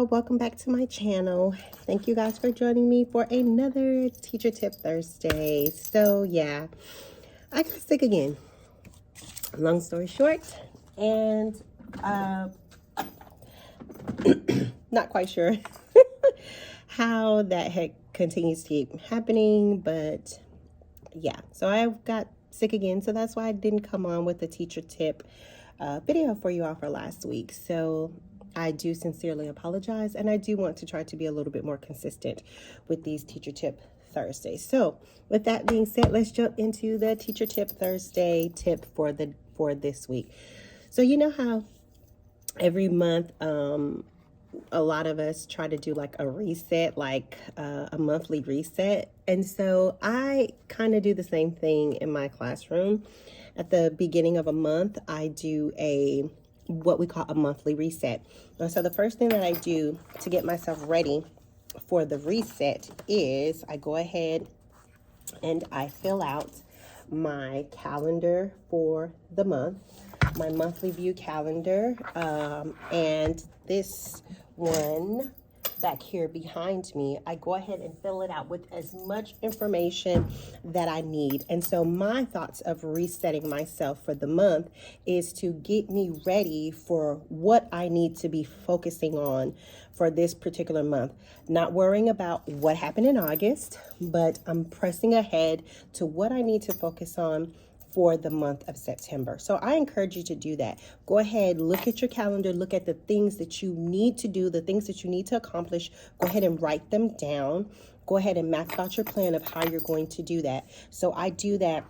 welcome back to my channel. Thank you guys for joining me for another Teacher Tip Thursday. So yeah, I got sick again. Long story short, and not quite sure how that continues to keep happening, but yeah, so I got sick again, so that's why I didn't come on with the teacher tip video for you all for last week. So I do sincerely apologize, and I do want to try to be a little bit more consistent with these Teacher Tip Thursdays. So with that being said, let's jump into the Teacher Tip Thursday tip for this week. So you know how every month a lot of us try to do like a reset, like a monthly reset. And so I kind of do the same thing in my classroom. At the beginning of a month, I do what we call a monthly reset. And so the first thing that I do to get myself ready for the reset is I go ahead and I fill out my calendar for the month, my monthly view calendar, and this one back here behind me, I go ahead and fill it out with as much information that I need. And so my thoughts of resetting myself for the month is to get me ready for what I need to be focusing on for this particular month. Not worrying about what happened in August, but I'm pressing ahead to what I need to focus on for the month of September. So I encourage you to do that. Go ahead, look at your calendar, look at the things that you need to do, the things that you need to accomplish. Go ahead and write them down. Go ahead and map out your plan of how you're going to do that. So I do that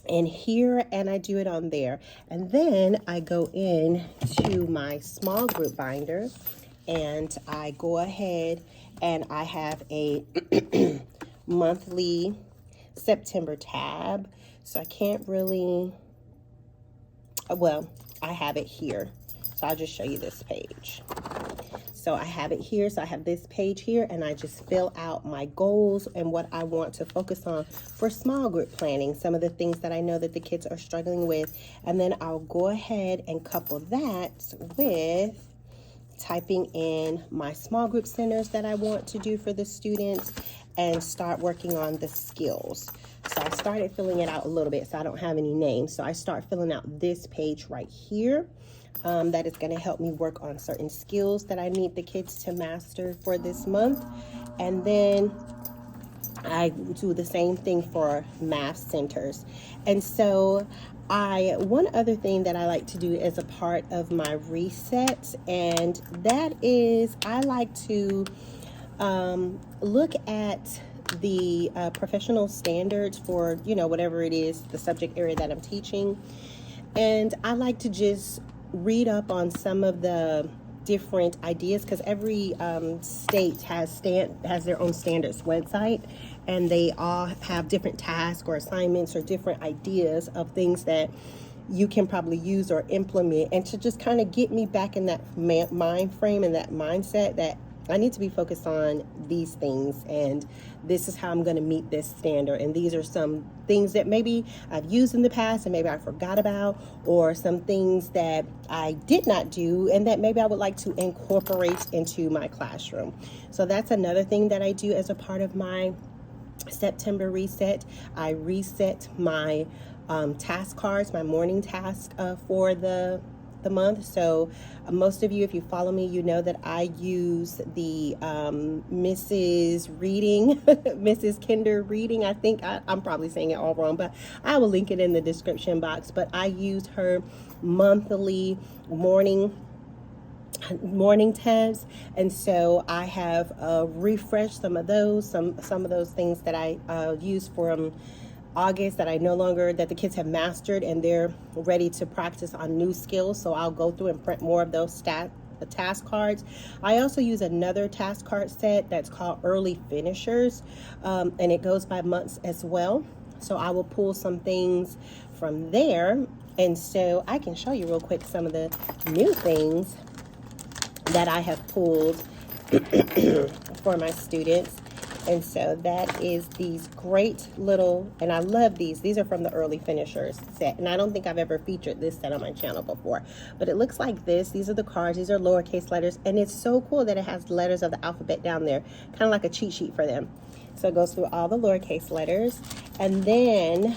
in here and I do it on there. And then I go in to my small group binder and I go ahead and I have a monthly September tab. So I can't really, well, I have it here. So I'll just show you this page. So I have it here. So I have this page here and I just fill out my goals and what I want to focus on for small group planning, some of the things that I know that the kids are struggling with. And then I'll go ahead and couple that with typing in my small group centers that I want to do for the students and start working on the skills. So I started filling it out a little bit, so I don't have any names. So I start filling out this page right here. That is going to help me work on certain skills that I need the kids to master for this month. And then I do the same thing for math centers. And so one other thing that I like to do as a part of my reset, and that is I like to look at the professional standards for, whatever it is, the subject area that I'm teaching. And I like to just read up on some of the different ideas, because every state has their own standards website, and they all have different tasks or assignments or different ideas of things that you can probably use or implement, and to just kind of get me back in that mind frame and that mindset that I need to be focused on these things, and this is how I'm going to meet this standard. And these are some things that maybe I've used in the past and maybe I forgot about, or some things that I did not do and that maybe I would like to incorporate into my classroom. So that's another thing that I do as a part of my September reset. I reset my task cards, my morning task for the month. So most of you, if you follow me, you know that I use the Mrs. Reading, Mrs. Kinder Reading. I think I'm probably saying it all wrong, but I will link it in the description box. But I use her monthly morning tabs, and so I have refreshed some of those things that I used for August that the kids have mastered and they're ready to practice on new skills. So I'll go through and print more of those task cards. I also use another task card set that's called Early Finishers, and it goes by months as well. So I will pull some things from there, and so I can show you real quick some of the new things that I have pulled for my students. And so that is these great little, and I love these. These are from the early finishers set. And I don't think I've ever featured this set on my channel before. But it looks like this. These are the cards. These are lowercase letters. And it's so cool that it has letters of the alphabet down there. Kind of like a cheat sheet for them. So it goes through all the lowercase letters. And then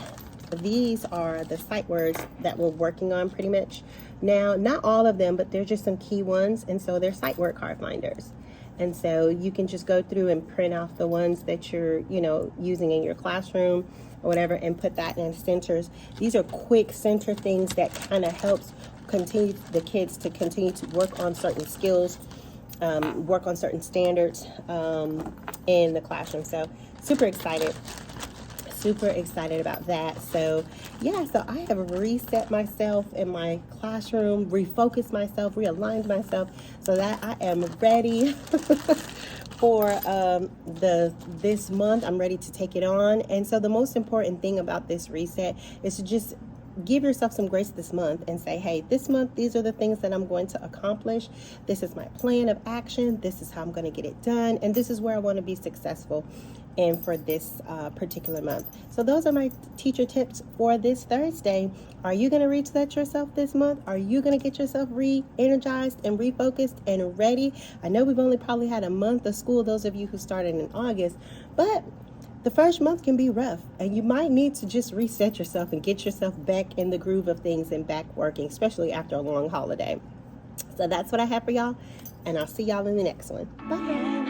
these are the sight words that we're working on pretty much now. Not all of them, but they're just some key ones. And so they're sight word card finders. And so you can just go through and print off the ones that you're, using in your classroom or whatever, and put that in centers. These are quick center things that kind of helps continue the kids to continue to work on certain skills, work on certain standards in the classroom. So super excited about that. So yeah, so I have reset myself in my classroom, refocused myself, realigned myself so that I am ready for this month. I'm ready to take it on. And so the most important thing about this reset is to just give yourself some grace this month and say, hey, this month, these are the things that I'm going to accomplish. This is my plan of action. This is how I'm going to get it done. And this is where I want to be successful in for this particular month. So those are my teacher tips for this Thursday. Are you going to reset yourself this month? Are you going to get yourself re-energized and refocused and ready? I know we've only probably had a month of school, those of you who started in August, but the first month can be rough, and you might need to just reset yourself and get yourself back in the groove of things and back working, especially after a long holiday. So that's what I have for y'all, and I'll see y'all in the next one. Bye.